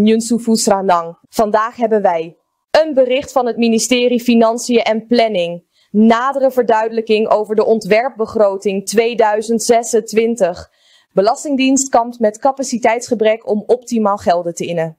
Nyunsufu Sranang. Vandaag hebben wij een bericht van het ministerie Financiën en Planning. Nadere verduidelijking over de ontwerpbegroting 2026. Belastingdienst kampt met capaciteitsgebrek om optimaal gelden te innen.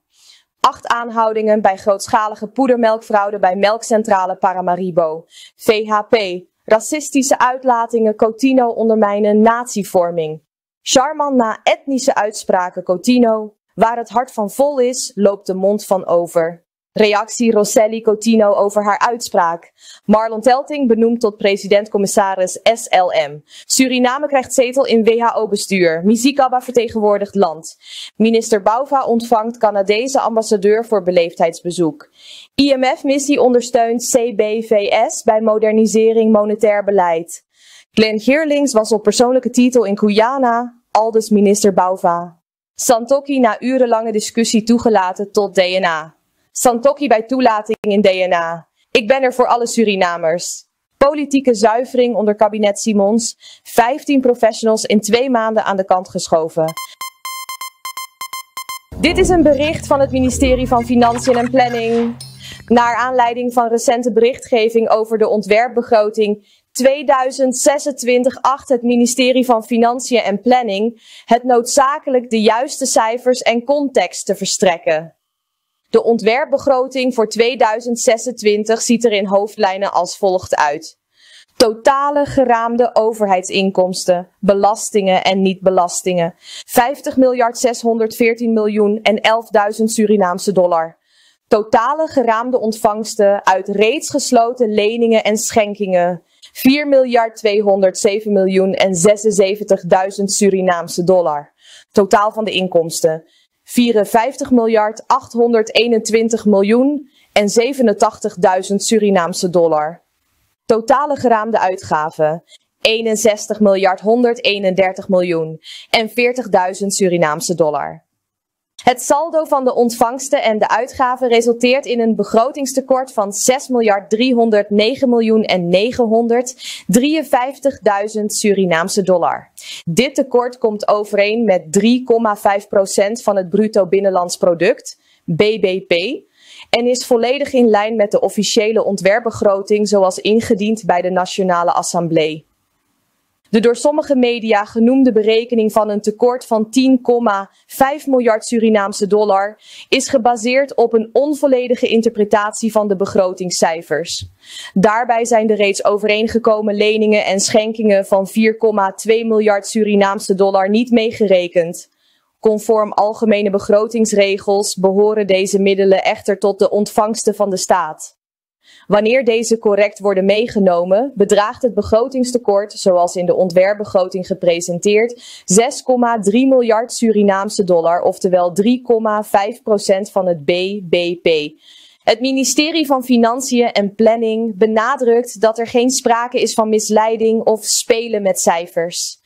8 aanhoudingen bij grootschalige poedermelkfraude bij melkcentrale Paramaribo. VHP. Racistische uitlatingen Coutinho ondermijnen natievorming. Charman na etnische uitspraken Coutinho. Waar het hart van vol is, loopt de mond van over. Reactie Rosselli Coutinho over haar uitspraak. Marlon Telting benoemd tot president-commissaris SLM. Suriname krijgt zetel in WHO-bestuur. Mizikaba vertegenwoordigt land. Minister Bouva ontvangt Canadese ambassadeur voor beleefdheidsbezoek. IMF-missie ondersteunt CBVS bij modernisering monetair beleid. Glenn Geerlings was op persoonlijke titel in Guyana, aldus minister Bouva. Santokki na urenlange discussie toegelaten tot DNA. Santokki bij toelating in DNA. Ik ben er voor alle Surinamers. Politieke zuivering onder kabinet Simons. 15 professionals in 2 maanden aan de kant geschoven. Dit is een bericht van het ministerie van Financiën en Planning. Naar aanleiding van recente berichtgeving over de ontwerpbegroting 2026 acht het ministerie van Financiën en Planning het noodzakelijk de juiste cijfers en context te verstrekken. De ontwerpbegroting voor 2026 ziet er in hoofdlijnen als volgt uit. Totale geraamde overheidsinkomsten, belastingen en niet-belastingen. 50.614.011.000 Surinaamse dollar. Totale geraamde ontvangsten uit reeds gesloten leningen en schenkingen. 4.207.076.000 Surinaamse dollar. Totaal van de inkomsten. 54.821.087.000 Surinaamse dollar. Totale geraamde uitgaven. 61.131.040.000 Surinaamse dollar. Het saldo van de ontvangsten en de uitgaven resulteert in een begrotingstekort van 6.309.953.000 Surinaamse dollar. Dit tekort komt overeen met 3,5% van het bruto binnenlands product, BBP, en is volledig in lijn met de officiële ontwerpbegroting zoals ingediend bij de Nationale Assemblée. De door sommige media genoemde berekening van een tekort van 10,5 miljard Surinaamse dollar is gebaseerd op een onvolledige interpretatie van de begrotingscijfers. Daarbij zijn de reeds overeengekomen leningen en schenkingen van 4,2 miljard Surinaamse dollar niet meegerekend. Conform algemene begrotingsregels behoren deze middelen echter tot de ontvangsten van de staat. Wanneer deze correct worden meegenomen, bedraagt het begrotingstekort, zoals in de ontwerpbegroting gepresenteerd, 6,3 miljard Surinaamse dollar, oftewel 3,5% van het BBP. Het ministerie van Financiën en Planning benadrukt dat er geen sprake is van misleiding of spelen met cijfers.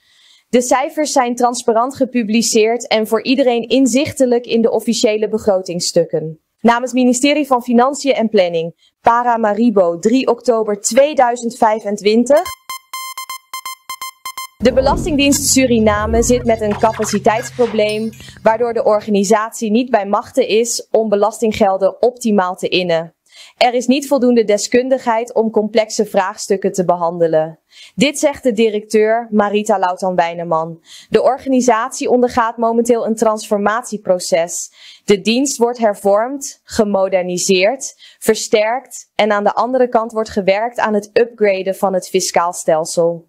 De cijfers zijn transparant gepubliceerd en voor iedereen inzichtelijk in de officiële begrotingstukken. Namens ministerie van Financiën en Planning, Paramaribo, 3 oktober 2025. De Belastingdienst Suriname zit met een capaciteitsprobleem, waardoor de organisatie niet bij machte is om belastinggelden optimaal te innen. Er is niet voldoende deskundigheid om complexe vraagstukken te behandelen. Dit zegt de directeur Marita Lautan-Wijneman. De organisatie ondergaat momenteel een transformatieproces. De dienst wordt hervormd, gemoderniseerd, versterkt en aan de andere kant wordt gewerkt aan het upgraden van het fiscaal stelsel.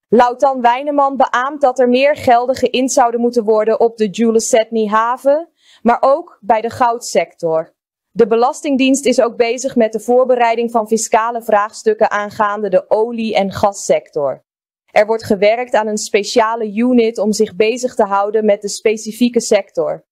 Lautan-Wijneman beaamt dat er meer gelden geïnd zouden moeten worden op de Jules Sedney haven, maar ook bij de goudsector. De Belastingdienst is ook bezig met de voorbereiding van fiscale vraagstukken aangaande de olie- en gassector. Er wordt gewerkt aan een speciale unit om zich bezig te houden met de specifieke sector.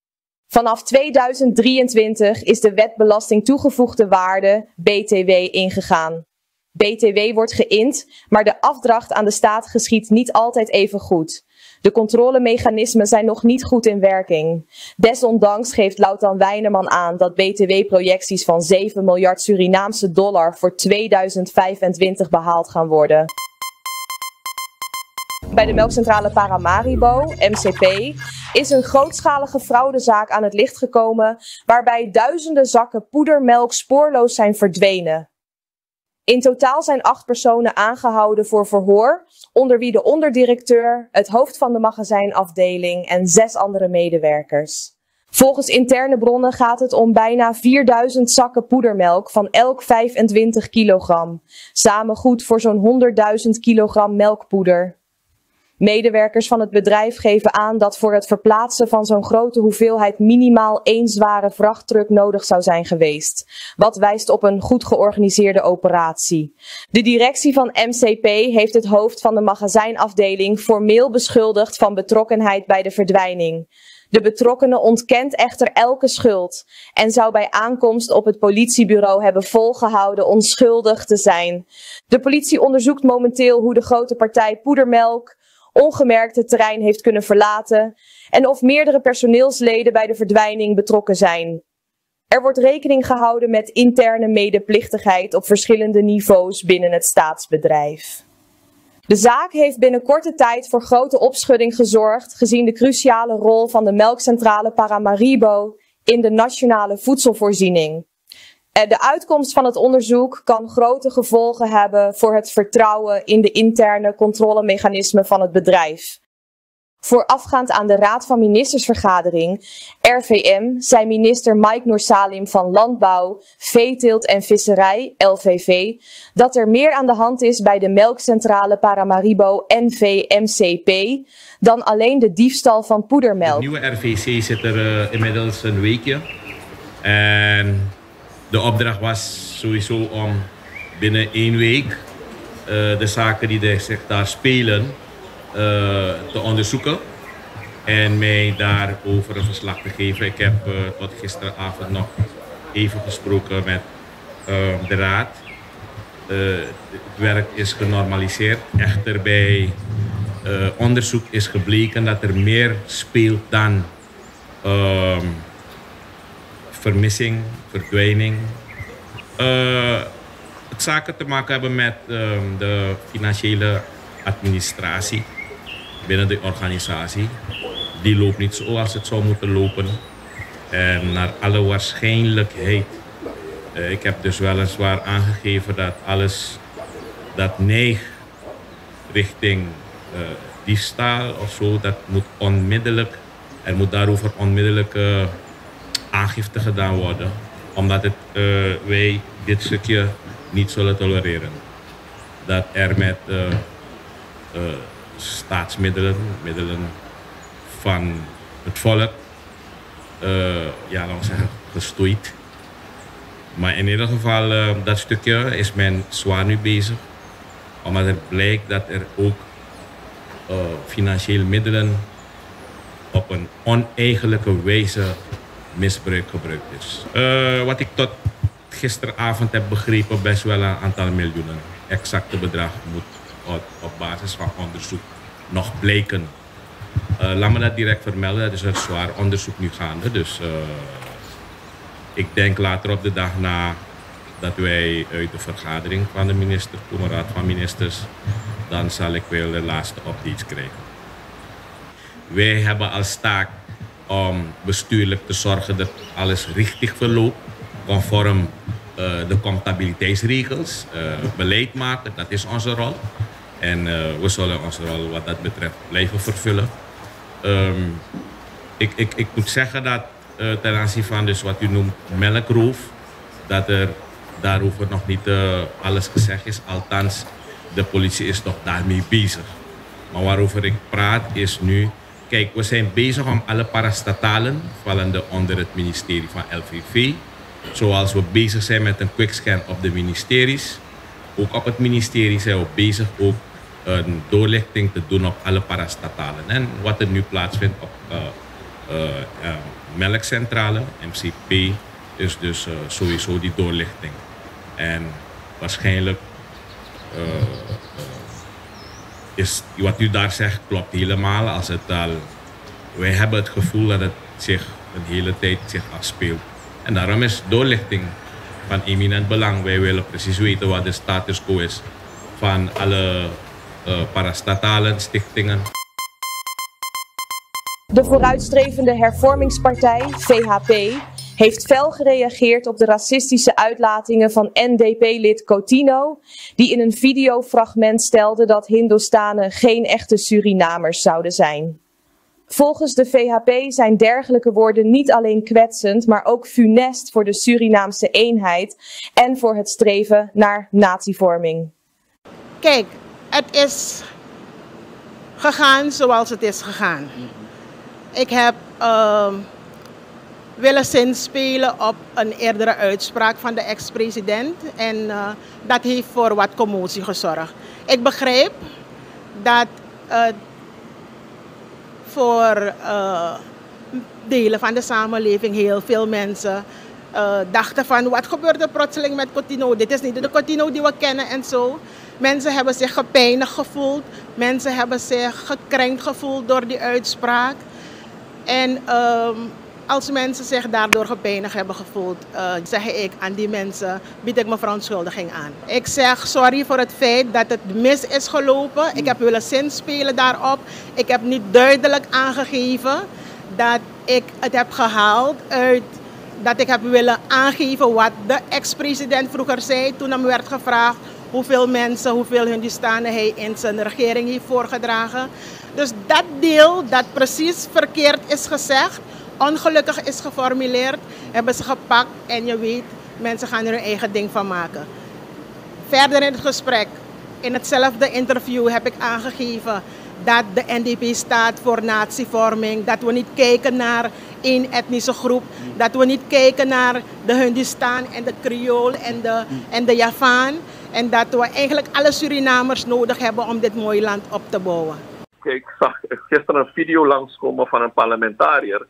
Vanaf 2023 is de wet belasting toegevoegde waarde, BTW, ingegaan. BTW wordt geïnd, maar de afdracht aan de staat geschiedt niet altijd even goed. De controlemechanismen zijn nog niet goed in werking. Desondanks geeft Lautan-Wijneman aan dat BTW-projecties van 7 miljard Surinaamse dollar voor 2025 behaald gaan worden. Bij de melkcentrale Paramaribo, MCP, is een grootschalige fraudezaak aan het licht gekomen waarbij duizenden zakken poedermelk spoorloos zijn verdwenen. In totaal zijn 8 personen aangehouden voor verhoor, onder wie de onderdirecteur, het hoofd van de magazijnafdeling en 6 andere medewerkers. Volgens interne bronnen gaat het om bijna 4000 zakken poedermelk van elk 25 kilogram. Samen goed voor zo'n 100.000 kilogram melkpoeder. Medewerkers van het bedrijf geven aan dat voor het verplaatsen van zo'n grote hoeveelheid minimaal 1 zware vrachttruck nodig zou zijn geweest. Wat wijst op een goed georganiseerde operatie. De directie van MCP heeft het hoofd van de magazijnafdeling formeel beschuldigd van betrokkenheid bij de verdwijning. De betrokkenen ontkent echter elke schuld en zou bij aankomst op het politiebureau hebben volgehouden onschuldig te zijn. De politie onderzoekt momenteel hoe de grote partij poedermelk ongemerkt het terrein heeft kunnen verlaten en of meerdere personeelsleden bij de verdwijning betrokken zijn. Er wordt rekening gehouden met interne medeplichtigheid op verschillende niveaus binnen het staatsbedrijf. De zaak heeft binnen korte tijd voor grote opschudding gezorgd, gezien de cruciale rol van de melkcentrale Paramaribo in de nationale voedselvoorziening. De uitkomst van het onderzoek kan grote gevolgen hebben voor het vertrouwen in de interne controlemechanismen van het bedrijf. Voorafgaand aan de Raad van Ministersvergadering, RVM, zei minister Mike Noorsalim van Landbouw, Veeteelt en Visserij, LVV, dat er meer aan de hand is bij de melkcentrale Paramaribo NV-MCP dan alleen de diefstal van poedermelk. Het nieuwe RVC zit er inmiddels een weekje. En de opdracht was sowieso om binnen 1 week de zaken die zich daar spelen te onderzoeken en mij daarover een verslag te geven. Ik heb tot gisteravond nog even gesproken met de raad. Het werk is genormaliseerd. Echter bij onderzoek is gebleken dat er meer speelt dan vermissing, verdwijning. Het zaken te maken hebben met de financiële administratie binnen de organisatie. Die loopt niet zoals het zou moeten lopen. En naar alle waarschijnlijkheid, ik heb dus weliswaar aangegeven dat alles dat neigt richting diefstal of zo, dat moet onmiddellijk, er moet daarover onmiddellijk aangifte gedaan worden. Omdat wij dit stukje niet zullen tolereren. Dat er met staatsmiddelen, middelen van het volk, laten we zeggen, gestoeid. Maar in ieder geval, dat stukje is men zwaar nu bezig. Omdat het blijkt dat er ook financiële middelen op een oneigenlijke wijze misbruikt is. Wat ik tot gisteravond heb begrepen, best wel een aantal miljoenen. Exacte bedrag moet op basis van onderzoek nog blijken. Laat me dat direct vermelden, dat is een zwaar onderzoek nu gaande. Dus ik denk later op de dag na dat wij uit de vergadering van de minister, de Raad van Ministers, dan zal ik wel de laatste updates krijgen. Wij hebben als taak om bestuurlijk te zorgen dat alles richtig verloopt, conform de comptabiliteitsregels, beleid maken, dat is onze rol. En we zullen onze rol wat dat betreft blijven vervullen. Ik moet zeggen dat ten aanzien van dus wat u noemt melkroof, dat er daarover nog niet alles gezegd is. Althans, de politie is toch daarmee bezig. Maar waarover ik praat is nu, kijk, we zijn bezig om alle parastatalen, vallende onder het ministerie van LVV, zoals we bezig zijn met een quickscan op de ministeries. Ook op het ministerie zijn we bezig ook een doorlichting te doen op alle parastatalen. En wat er nu plaatsvindt op melkcentrale, MCP, is dus sowieso die doorlichting. En waarschijnlijk is wat u daar zegt klopt helemaal. Als het al, wij hebben het gevoel dat het zich een hele tijd zich afspeelt. En daarom is doorlichting van eminent belang. Wij willen precies weten wat de status quo is van alle parastatale stichtingen. De vooruitstrevende hervormingspartij, VHP, heeft fel gereageerd op de racistische uitlatingen van NDP-lid Coutinho, die in een videofragment stelde dat Hindoestanen geen echte Surinamers zouden zijn. Volgens de VHP zijn dergelijke woorden niet alleen kwetsend, maar ook funest voor de Surinaamse eenheid en voor het streven naar natievorming. Kijk, het is gegaan zoals het is gegaan. Ik heb willen zinspelen op een eerdere uitspraak van de ex-president en dat heeft voor wat commotie gezorgd. Ik begrijp dat voor delen van de samenleving heel veel mensen dachten van wat gebeurt er plotseling met Coutinho? Dit is niet de Coutinho die we kennen en zo. Mensen hebben zich gepijnigd gevoeld, mensen hebben zich gekrenkt gevoeld door die uitspraak. En als mensen zich daardoor gepijnigd hebben gevoeld, zeg ik aan die mensen, bied ik mijn verontschuldiging aan. Ik zeg sorry voor het feit dat het mis is gelopen. Ik heb willen zinspelen daarop. Ik heb niet duidelijk aangegeven dat ik het heb gehaald uit dat ik heb willen aangeven wat de ex-president vroeger zei toen hem werd gevraagd hoeveel mensen, hoeveel Hindoestanen hij in zijn regering heeft voorgedragen. Dus dat deel dat precies verkeerd is gezegd, ongelukkig is geformuleerd, hebben ze gepakt en je weet, mensen gaan er hun eigen ding van maken. Verder in het gesprek, in hetzelfde interview heb ik aangegeven dat de NDP staat voor natievorming, dat we niet kijken naar één etnische groep, dat we niet kijken naar de Hindustan en de Creool en de Javaan en dat we eigenlijk alle Surinamers nodig hebben om dit mooie land op te bouwen. Ik zag gisteren een video langskomen van een parlementariër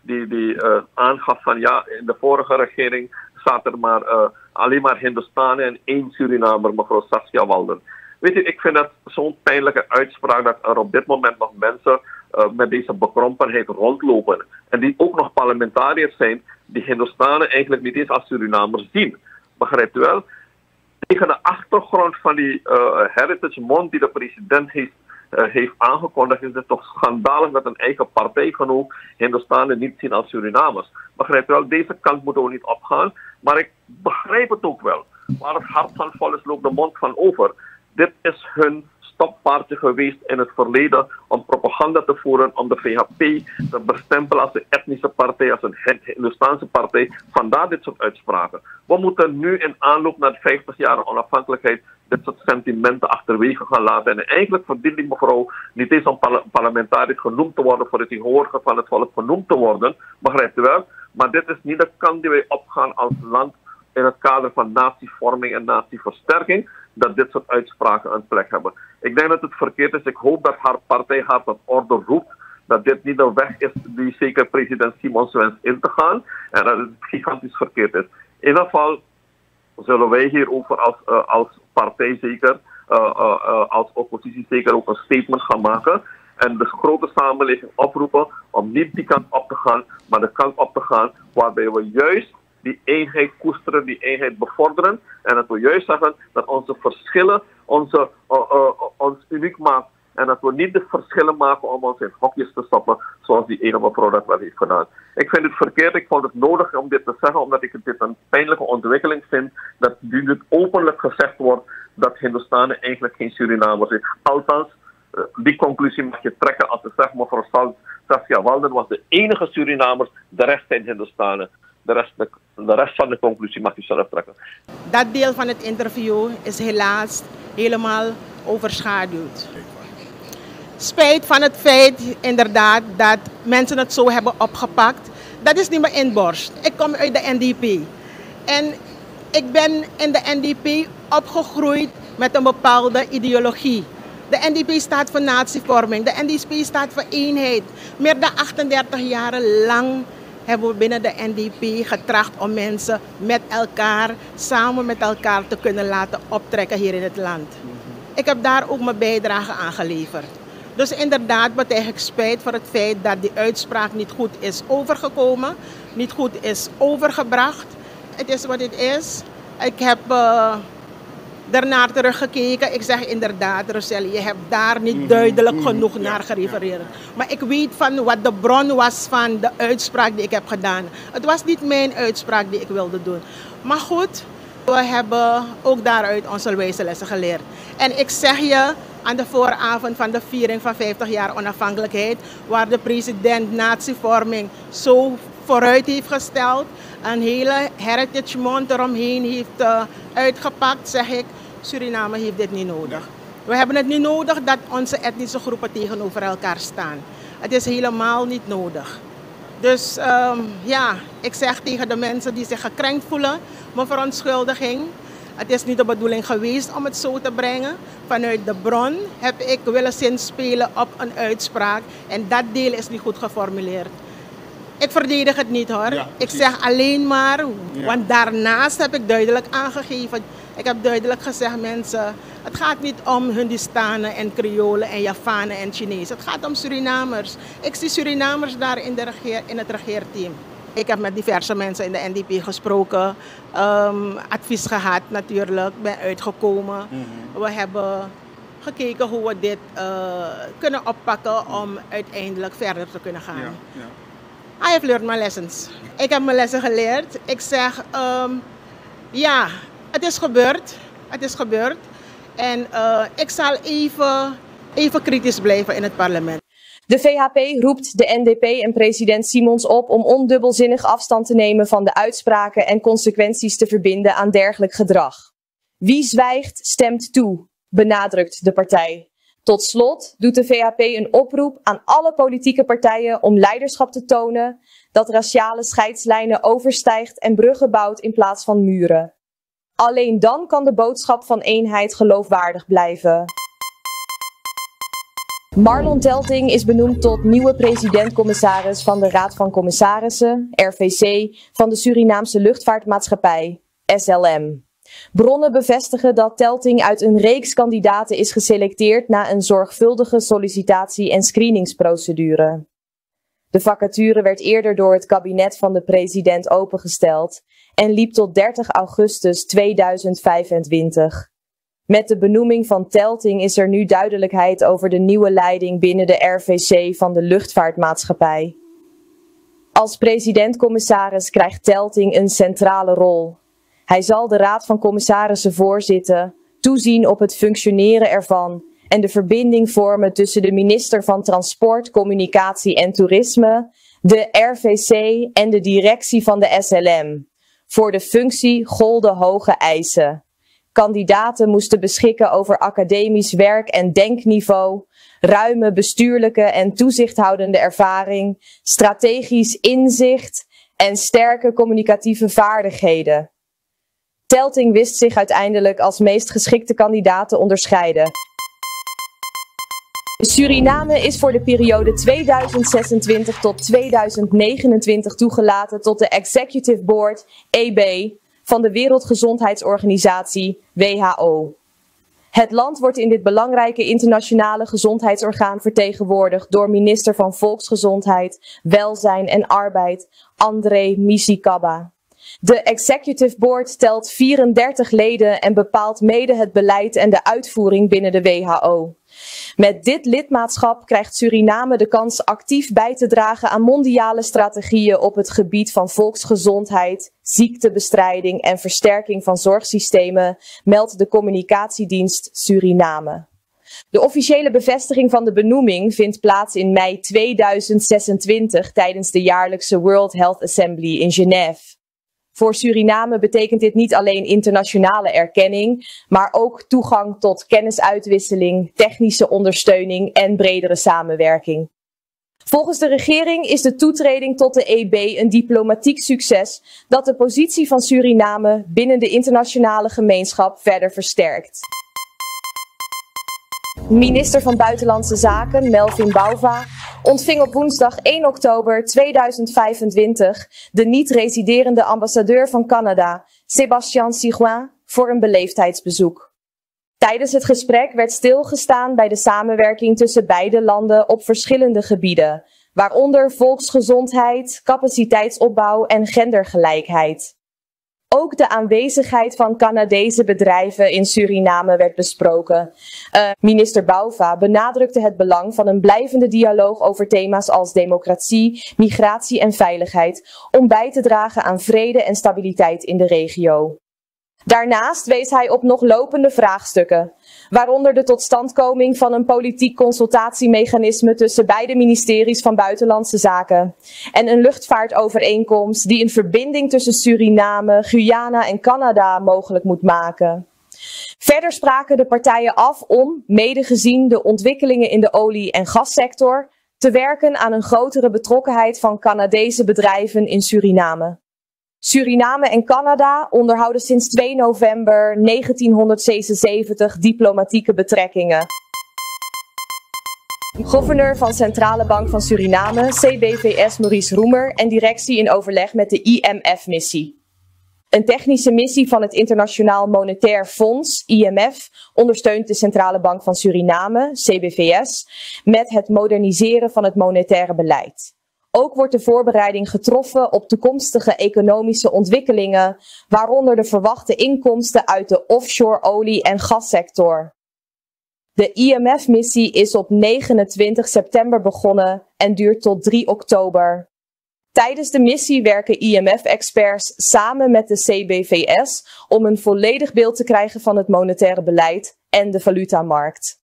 die aangaf van ja, in de vorige regering zaten er maar alleen maar Hindustanen en 1 Surinamer, mevrouw Saskia Walden. Weet je, ik vind dat zo'n pijnlijke uitspraak dat er op dit moment nog mensen met deze bekrompenheid rondlopen en die ook nog parlementariërs zijn die Hindustanen eigenlijk niet eens als Surinamers zien. Begrijpt u wel? Tegen de achtergrond van die heritage month die de president heeft aangekondigd, is het toch schandalig dat een eigen partijgenoot Hindustanen niet zien als Surinamers. Begrijp je wel, deze kant moeten we niet opgaan, maar ik begrijp het ook wel. Waar het hart van vol is, loopt de mond van over. Dit is hun stoppaardje geweest in het verleden om propaganda te voeren, om de VHP te bestempelen als een etnische partij, als een Hindustaanse partij. Vandaar dit soort uitspraken. We moeten nu in aanloop naar de 50 jaar onafhankelijkheid dit soort sentimenten achterwege gaan laten. En eigenlijk verdient die mevrouw niet eens om parlementariër genoemd te worden, voor het vertegenwoordiger van het volk genoemd te worden. Begrijpt u wel? Maar dit is niet de kant die wij opgaan als land in het kader van natievorming en natieversterking, dat dit soort uitspraken een plek hebben. Ik denk dat het verkeerd is. Ik hoop dat haar partij haar tot orde roept, dat dit niet de weg is die zeker president Simons wenst in te gaan en dat het gigantisch verkeerd is. In ieder geval zullen wij hierover als partij zeker, als oppositie zeker ook een statement gaan maken en de grote samenleving oproepen om niet die kant op te gaan, maar de kant op te gaan waarbij we juist die eenheid koesteren, die eenheid bevorderen. En dat we juist zeggen dat onze verschillen ons uniek maken. En dat we niet de verschillen maken om ons in hokjes te stoppen, zoals die ene mevrouw dat wel heeft gedaan. Ik vind het verkeerd, ik vond het nodig om dit te zeggen, omdat ik dit een pijnlijke ontwikkeling vind, dat nu openlijk gezegd wordt dat Hindustanen eigenlijk geen Surinamers zijn. Althans, die conclusie mag je trekken als je zegt, mevrouw Saskia Walden was de enige Surinamers, de rest zijn Hindustanen. De rest van de conclusie mag u zelf trekken. Dat deel van het interview is helaas helemaal overschaduwd. Spijt van het feit inderdaad dat mensen het zo hebben opgepakt. Dat is niet mijn inborst. Ik kom uit de NDP. En ik ben in de NDP opgegroeid met een bepaalde ideologie. De NDP staat voor natievorming. De NDP staat voor eenheid. Meer dan 38 jaren lang hebben we binnen de NDP getracht om mensen met elkaar, samen met elkaar te kunnen laten optrekken hier in het land. Ik heb daar ook mijn bijdrage aan geleverd. Dus inderdaad betuig ik spijt voor het feit dat die uitspraak niet goed is overgekomen, niet goed is overgebracht. Het is wat het is. Ik heb daarnaar teruggekeken. Ik zeg inderdaad, Roselle, je hebt daar niet duidelijk genoeg naar gerefereerd. Maar ik weet van wat de bron was van de uitspraak die ik heb gedaan. Het was niet mijn uitspraak die ik wilde doen. Maar goed, we hebben ook daaruit onze wijze lessen geleerd. En ik zeg je, aan de vooravond van de viering van 50 jaar onafhankelijkheid, waar de president natievorming zo vooruit heeft gesteld, een hele heritage month eromheen heeft uitgepakt, zeg ik, Suriname heeft dit niet nodig. We hebben het niet nodig dat onze etnische groepen tegenover elkaar staan. Het is helemaal niet nodig. Dus ja, ik zeg tegen de mensen die zich gekrenkt voelen, mijn verontschuldiging. Het is niet de bedoeling geweest om het zo te brengen. Vanuit de bron heb ik willen zinspelen op een uitspraak en dat deel is niet goed geformuleerd. Ik verdedig het niet hoor. Ja, ik zeg alleen maar, want daarnaast heb ik duidelijk aangegeven. Ik heb duidelijk gezegd, mensen, het gaat niet om Hindustanen en Creolen en Javanen en Chinezen. Het gaat om Surinamers. Ik zie Surinamers daar in het regeerteam. Ik heb met diverse mensen in de NDP gesproken, advies gehad natuurlijk, ben uitgekomen. We hebben gekeken hoe we dit kunnen oppakken om uiteindelijk verder te kunnen gaan. I have learned my lessons. Ik heb mijn lessen geleerd. Ik zeg, ja, het is gebeurd. Het is gebeurd. En ik zal even kritisch blijven in het parlement. De VHP roept de NDP en president Simons op om ondubbelzinnig afstand te nemen van de uitspraken en consequenties te verbinden aan dergelijk gedrag. Wie zwijgt, stemt toe, benadrukt de partij. Tot slot doet de VHP een oproep aan alle politieke partijen om leiderschap te tonen, dat raciale scheidslijnen overstijgt en bruggen bouwt in plaats van muren. Alleen dan kan de boodschap van eenheid geloofwaardig blijven. Marlon Telting is benoemd tot nieuwe president-commissaris van de Raad van Commissarissen, RVC, van de Surinaamse Luchtvaartmaatschappij, SLM. Bronnen bevestigen dat Telting uit een reeks kandidaten is geselecteerd na een zorgvuldige sollicitatie- en screeningsprocedure. De vacature werd eerder door het kabinet van de president opengesteld en liep tot 30 augustus 2025. Met de benoeming van Telting is er nu duidelijkheid over de nieuwe leiding binnen de RVC van de Luchtvaartmaatschappij. Als president-commissaris krijgt Telting een centrale rol. Hij zal de Raad van Commissarissen voorzitten, toezien op het functioneren ervan en de verbinding vormen tussen de minister van Transport, Communicatie en Toerisme, de RVC en de directie van de SLM. Voor de functie golden hoge eisen. Kandidaten moesten beschikken over academisch werk- en denkniveau, ruime bestuurlijke en toezichthoudende ervaring, strategisch inzicht en sterke communicatieve vaardigheden. Telting wist zich uiteindelijk als meest geschikte kandidaat te onderscheiden. Suriname is voor de periode 2026 tot 2029 toegelaten tot de Executive Board, EB, van de Wereldgezondheidsorganisatie, WHO. Het land wordt in dit belangrijke internationale gezondheidsorgaan vertegenwoordigd door minister van Volksgezondheid, Welzijn en Arbeid, André Misikaba. De Executive Board telt 34 leden en bepaalt mede het beleid en de uitvoering binnen de WHO. Met dit lidmaatschap krijgt Suriname de kans actief bij te dragen aan mondiale strategieën op het gebied van volksgezondheid, ziektebestrijding en versterking van zorgsystemen, meldt de communicatiedienst Suriname. De officiële bevestiging van de benoeming vindt plaats in mei 2026 tijdens de jaarlijkse World Health Assembly in Genève. Voor Suriname betekent dit niet alleen internationale erkenning, maar ook toegang tot kennisuitwisseling, technische ondersteuning en bredere samenwerking. Volgens de regering is de toetreding tot de EB een diplomatiek succes dat de positie van Suriname binnen de internationale gemeenschap verder versterkt. Minister van Buitenlandse Zaken Melvin Bouva ontving op woensdag 1 oktober 2025 de niet-residerende ambassadeur van Canada, Sébastien Sigouin, voor een beleefdheidsbezoek. Tijdens het gesprek werd stilgestaan bij de samenwerking tussen beide landen op verschillende gebieden, waaronder volksgezondheid, capaciteitsopbouw en gendergelijkheid. Ook de aanwezigheid van Canadese bedrijven in Suriname werd besproken. Minister Bouva benadrukte het belang van een blijvende dialoog over thema's als democratie, migratie en veiligheid, om bij te dragen aan vrede en stabiliteit in de regio. Daarnaast wees hij op nog lopende vraagstukken, waaronder de totstandkoming van een politiek consultatiemechanisme tussen beide ministeries van Buitenlandse Zaken en een luchtvaartovereenkomst die een verbinding tussen Suriname, Guyana en Canada mogelijk moet maken. Verder spraken de partijen af om, mede gezien de ontwikkelingen in de olie- en gassector, te werken aan een grotere betrokkenheid van Canadese bedrijven in Suriname. Suriname en Canada onderhouden sinds 2 november 1976 diplomatieke betrekkingen. Gouverneur van Centrale Bank van Suriname, CBVS Maurice Roemer en directie in overleg met de IMF-missie. Een technische missie van het Internationaal Monetair Fonds, IMF, ondersteunt de Centrale Bank van Suriname, CBVS, met het moderniseren van het monetaire beleid. Ook wordt de voorbereiding getroffen op toekomstige economische ontwikkelingen, waaronder de verwachte inkomsten uit de offshore olie- en gassector. De IMF-missie is op 29 september begonnen en duurt tot 3 oktober. Tijdens de missie werken IMF-experts samen met de CBVS om een volledig beeld te krijgen van het monetaire beleid en de valutamarkt.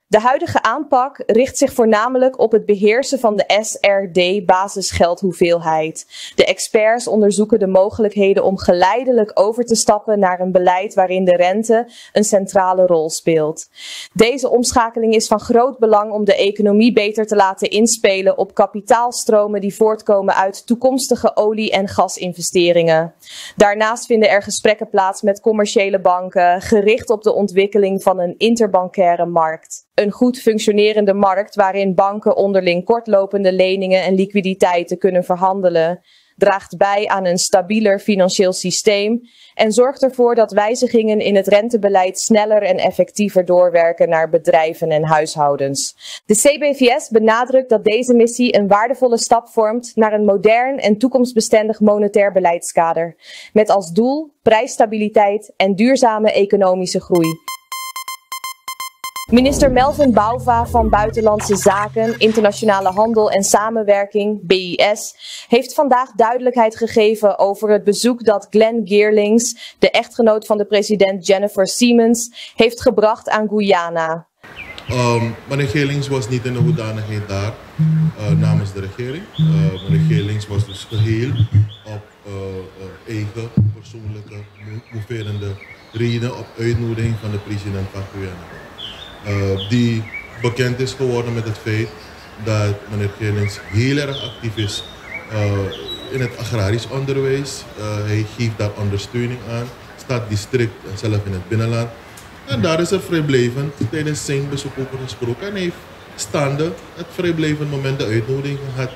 De huidige aanpak richt zich voornamelijk op het beheersen van de SRD-basisgeldhoeveelheid. De experts onderzoeken de mogelijkheden om geleidelijk over te stappen naar een beleid waarin de rente een centrale rol speelt. Deze omschakeling is van groot belang om de economie beter te laten inspelen op kapitaalstromen die voortkomen uit toekomstige olie- en gasinvesteringen. Daarnaast vinden er gesprekken plaats met commerciële banken, gericht op de ontwikkeling van een interbankaire markt. Een goed functionerende markt waarin banken onderling kortlopende leningen en liquiditeiten kunnen verhandelen, draagt bij aan een stabieler financieel systeem en zorgt ervoor dat wijzigingen in het rentebeleid sneller en effectiever doorwerken naar bedrijven en huishoudens. De CBVS benadrukt dat deze missie een waardevolle stap vormt naar een modern en toekomstbestendig monetair beleidskader, met als doel prijsstabiliteit en duurzame economische groei. Minister Melvin Bouva van Buitenlandse Zaken, Internationale Handel en Samenwerking, BIS, heeft vandaag duidelijkheid gegeven over het bezoek dat Glenn Geerlings, de echtgenoot van de president Jennifer Siemens, heeft gebracht aan Guyana. Meneer Geerlings was niet in de hoedanigheid daar namens de regering. Meneer Geerlings was dus geheel op eigen persoonlijke moverende reden op uitnodiging van de president van Guyana. Die bekend is geworden met het feit dat meneer Geerlings heel erg actief is in het agrarisch onderwijs. Hij geeft daar ondersteuning aan, stadsdistrict en zelf in het binnenland. En daar is er vrijblijvend tijdens zijn bezoek over gesproken. En hij heeft staande het vrijblijvend moment de uitnodiging gehad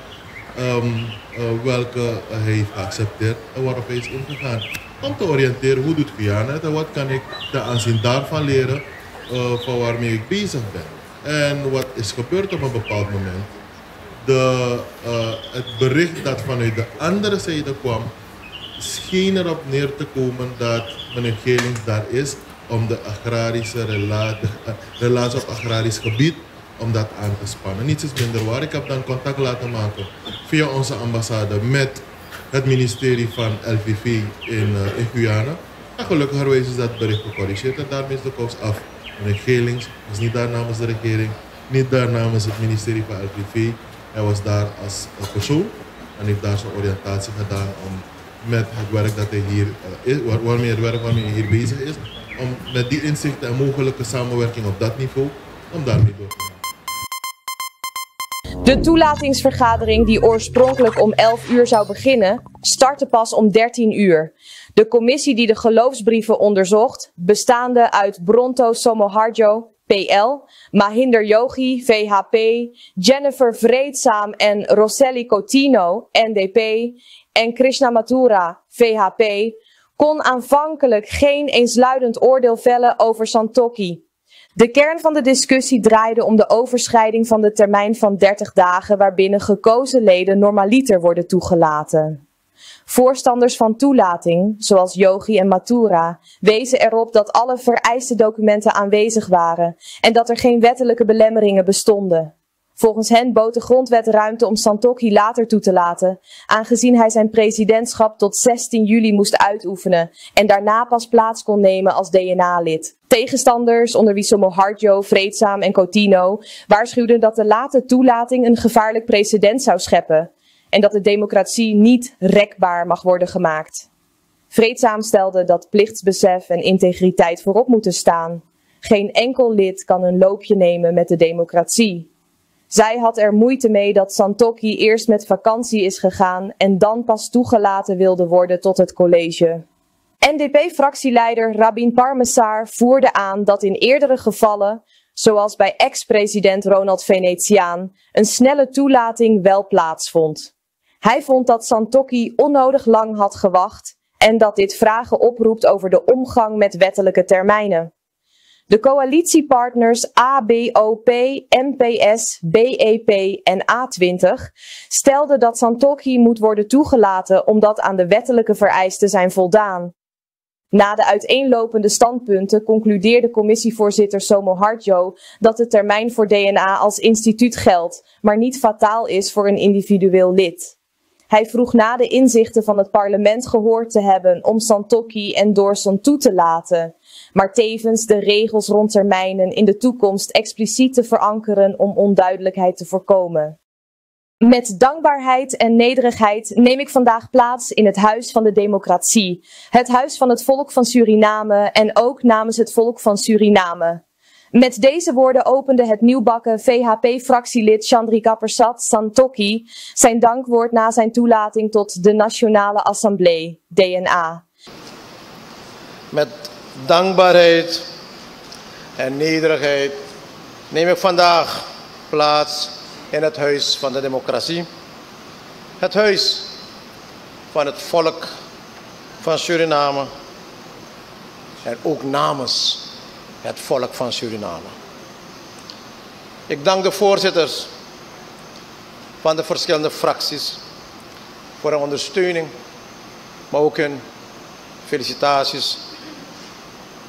welke hij heeft geaccepteerd en waarop hij is ingegaan. Om te oriënteren hoe doet Guyana het en wat kan ik ten aanzien daarvan leren van waarmee ik bezig ben. En wat is gebeurd op een bepaald moment? Het bericht dat vanuit de andere zijde kwam, scheen erop neer te komen dat meneer Geerlings daar is om de agrarische relatie op agrarisch gebied, om dat aan te spannen. Niets is minder waar. Ik heb dan contact laten maken via onze ambassade met het ministerie van LVV in Guyana. En gelukkigerwijs is dat bericht gecorrigeerd en daarmee is de kous af. Meneer Geerlings was niet daar namens de regering, niet daar namens het ministerie van LVV. Hij was daar als persoon en heeft daar zijn oriëntatie gedaan om met het werk dat hij hier waarmee hij hier bezig is, om met die inzichten en mogelijke samenwerking op dat niveau, om daarmee door te gaan. De toelatingsvergadering, die oorspronkelijk om 11 uur zou beginnen, startte pas om 13 uur. De commissie die de geloofsbrieven onderzocht, bestaande uit Bronto Somoharjo, PL, Mahinder Yogi, VHP, Jennifer Vreedzaam en Rosselli Coutinho, NDP, en Krishna Mathura, VHP, kon aanvankelijk geen eensluidend oordeel vellen over Santokhi. De kern van de discussie draaide om de overschrijding van de termijn van 30 dagen waarbinnen gekozen leden normaliter worden toegelaten. Voorstanders van toelating, zoals Yogi en Mathura, wezen erop dat alle vereiste documenten aanwezig waren en dat er geen wettelijke belemmeringen bestonden. Volgens hen bood de grondwet ruimte om Santokhi later toe te laten, aangezien hij zijn presidentschap tot 16 juli moest uitoefenen en daarna pas plaats kon nemen als DNA-lid. Tegenstanders, onder wie Somo Hardjo, Vreedzaam en Coutinho, waarschuwden dat de late toelating een gevaarlijk precedent zou scheppen en dat de democratie niet rekbaar mag worden gemaakt. Vreedzaam stelde dat plichtsbesef en integriteit voorop moeten staan. Geen enkel lid kan een loopje nemen met de democratie. Zij had er moeite mee dat Santokhi eerst met vakantie is gegaan en dan pas toegelaten wilde worden tot het college. NDP-fractieleider Rabin Parmesar voerde aan dat in eerdere gevallen, zoals bij ex-president Ronald Venetiaan, een snelle toelating wel plaatsvond. Hij vond dat Santokhi onnodig lang had gewacht en dat dit vragen oproept over de omgang met wettelijke termijnen. De coalitiepartners ABOP, NPS, BEP en A20 stelden dat Santokhi moet worden toegelaten omdat aan de wettelijke vereisten zijn voldaan. Na de uiteenlopende standpunten concludeerde commissievoorzitter Somo Hardjo dat de termijn voor DNA als instituut geldt, maar niet fataal is voor een individueel lid. Hij vroeg na de inzichten van het parlement gehoord te hebben om Santokhi en Dorson toe te laten, maar tevens de regels rond termijnen in de toekomst expliciet te verankeren om onduidelijkheid te voorkomen. Met dankbaarheid en nederigheid neem ik vandaag plaats in het Huis van de Democratie, het Huis van het Volk van Suriname en ook namens het volk van Suriname. Met deze woorden opende het nieuwbakken VHP-fractielid Chandrika Persat Santokhi zijn dankwoord na zijn toelating tot de Nationale Assemblée, DNA. Met dankbaarheid en nederigheid neem ik vandaag plaats in het Huis van de Democratie. Het Huis van het volk van Suriname en ook namens het volk van Suriname. Ik dank de voorzitters van de verschillende fracties voor hun ondersteuning, maar ook hun felicitaties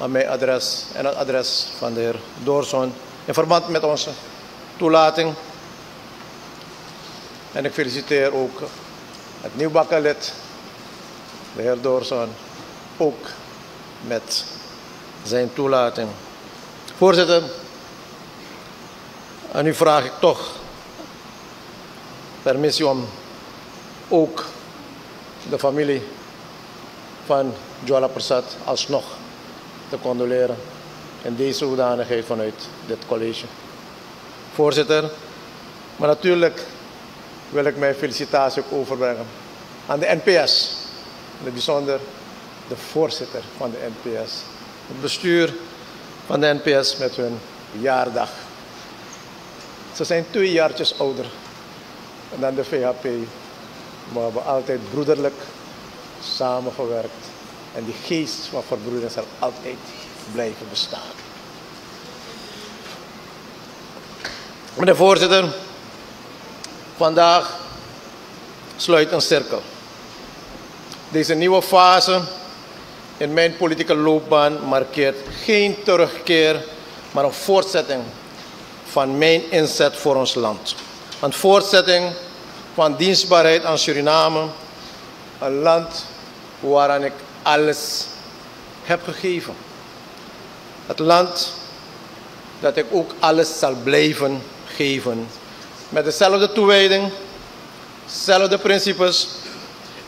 aan mijn adres en het adres van de heer Dorson in verband met onze toelating. En ik feliciteer ook het nieuwbakken lid, de heer Dorson, ook met zijn toelating. Voorzitter, en nu vraag ik toch permissie om ook de familie van Djola Persat alsnog te condoleren in deze hoedanigheid vanuit dit college. Voorzitter, maar natuurlijk wil ik mijn felicitatie ook overbrengen aan de NPS, in het bijzonder de voorzitter van de NPS, het bestuur van de NPS met hun jaardag. Ze zijn 2 jaartjes ouder dan de VHP, maar we hebben altijd broederlijk samengewerkt en die geest van verbroedering zal altijd blijven bestaan. Meneer voorzitter, vandaag sluit een cirkel. Deze nieuwe fase in mijn politieke loopbaan markeert geen terugkeer, maar een voortzetting van mijn inzet voor ons land. Een voortzetting van dienstbaarheid aan Suriname, een land waaraan ik alles heb gegeven. Het land dat ik ook alles zal blijven geven. Met dezelfde toewijding, dezelfde principes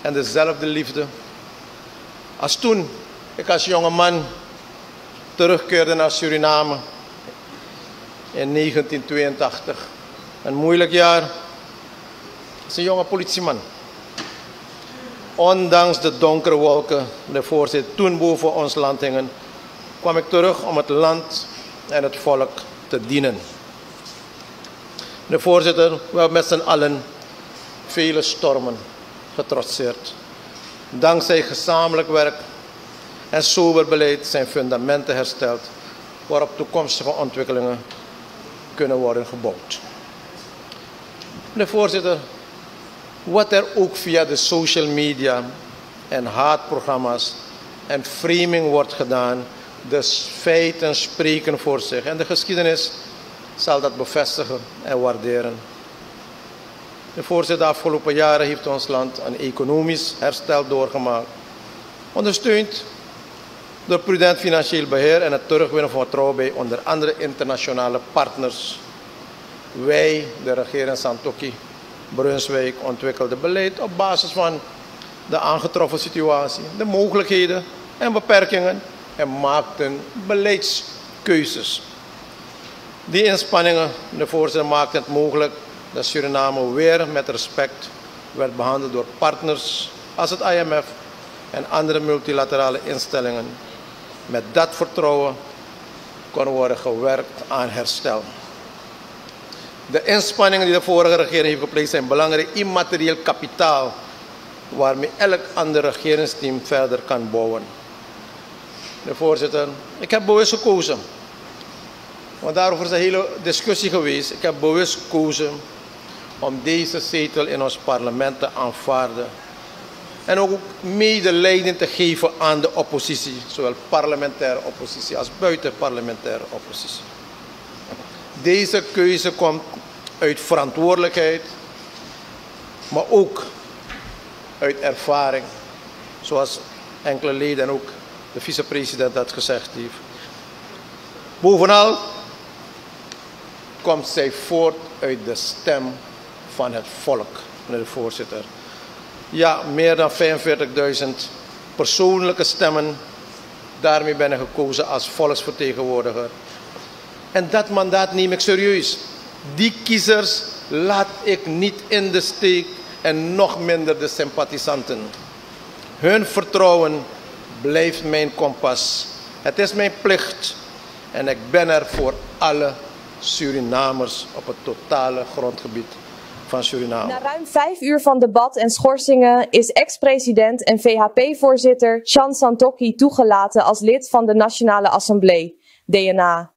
en dezelfde liefde. Als toen ik als jonge man terugkeerde naar Suriname in 1982. Een moeilijk jaar. Als een jonge politieman. Ondanks de donkere wolken, de voorzitter, toen boven ons land hingen, kwam ik terug om het land en het volk te dienen. De voorzitter, we hebben met z'n allen vele stormen getrotseerd. Dankzij gezamenlijk werk en sober beleid zijn fundamenten hersteld waarop toekomstige ontwikkelingen kunnen worden gebouwd. Meneer voorzitter, wat er ook via de social media en haatprogramma's en framing wordt gedaan, de feiten spreken voor zich. En de geschiedenis zal dat bevestigen en waarderen. De voorzitter, de afgelopen jaren heeft ons land een economisch herstel doorgemaakt. Ondersteund door prudent financieel beheer en het terugwinnen van vertrouwen bij onder andere internationale partners. Wij, de regering Santokki Brunswijk, ontwikkelden beleid op basis van de aangetroffen situatie, de mogelijkheden en beperkingen en maakten beleidskeuzes. Die inspanningen, de voorzitter, maakten het mogelijk dat Suriname weer met respect werd behandeld door partners als het IMF en andere multilaterale instellingen. Met dat vertrouwen kon worden gewerkt aan herstel. De inspanningen die de vorige regering heeft gepleegd zijn belangrijk immaterieel kapitaal waarmee elk ander regeringsteam verder kan bouwen. De voorzitter, ik heb bewust gekozen, want daarover is een hele discussie geweest. Ik heb bewust gekozen om deze zetel in ons parlement te aanvaarden. En ook medeleiding te geven aan de oppositie, zowel parlementaire oppositie als buitenparlementaire oppositie. Deze keuze komt uit verantwoordelijkheid, maar ook uit ervaring, zoals enkele leden en ook de vicepresident dat gezegd heeft. Bovenal komt zij voort uit de stem van het volk, meneer de voorzitter. Ja, meer dan 45.000 persoonlijke stemmen. Daarmee ben ik gekozen als volksvertegenwoordiger. En dat mandaat neem ik serieus. Die kiezers laat ik niet in de steek en nog minder de sympathisanten. Hun vertrouwen blijft mijn kompas. Het is mijn plicht en ik ben er voor alle Surinamers op het totale grondgebied van Suriname. Na ruim 5 uur van debat en schorsingen is ex-president en VHP-voorzitter Chan Santokki toegelaten als lid van de Nationale Assemblée, DNA.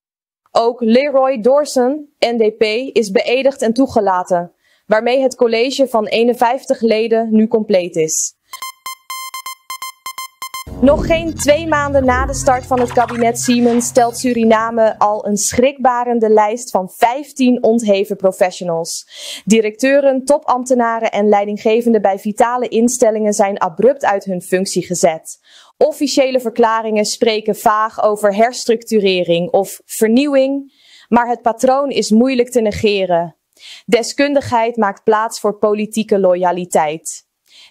Ook Leroy Dawson, NDP, is beëdigd en toegelaten, waarmee het college van 51 leden nu compleet is. Nog geen 2 maanden na de start van het kabinet Siemens stelt Suriname al een schrikbarende lijst van 15 ontheven professionals. Directeuren, topambtenaren en leidinggevenden bij vitale instellingen zijn abrupt uit hun functie gezet. Officiële verklaringen spreken vaag over herstructurering of vernieuwing, maar het patroon is moeilijk te negeren. Deskundigheid maakt plaats voor politieke loyaliteit.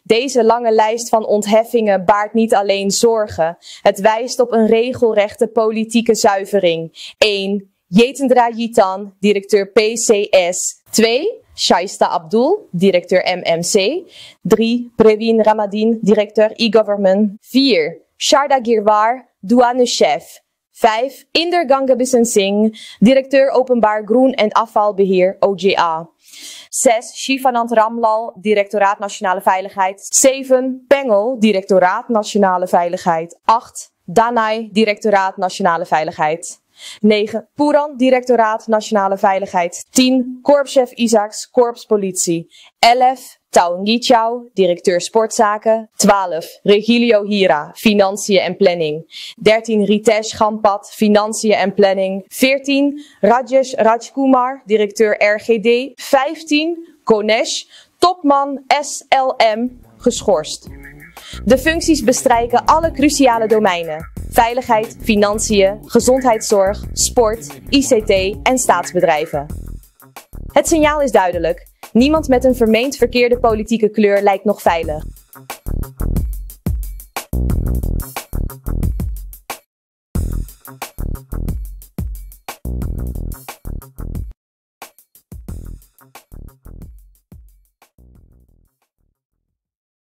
Deze lange lijst van ontheffingen baart niet alleen zorgen. Het wijst op een regelrechte politieke zuivering. 1. Yetendra Yitan, directeur PCS. 2. Shaista Abdul, directeur MMC. 3. Previn Ramadin, directeur e-government. 4. Sharda Girwar, douanechef. 5. Inder Gangabisen Singh, directeur openbaar groen en afvalbeheer OGA. 6. Shivanand Ramlal, Directoraat Nationale Veiligheid. 7. Pengel, Directoraat Nationale Veiligheid. 8. Danai, Directoraat Nationale Veiligheid. 9. Puran, Directoraat Nationale Veiligheid. 10. Korpschef Isaacs, Korps Politie. 11. Taungi Chau, directeur Sportzaken. 12. Regilio Hira, Financiën en Planning. 13. Ritesh Gampat, Financiën en Planning. 14. Rajesh Rajkumar, directeur RGD. 15. Konesh, topman SLM, geschorst. De functies bestrijken alle cruciale domeinen: veiligheid, financiën, gezondheidszorg, sport, ICT en staatsbedrijven. Het signaal is duidelijk. Niemand met een vermeend verkeerde politieke kleur lijkt nog veilig.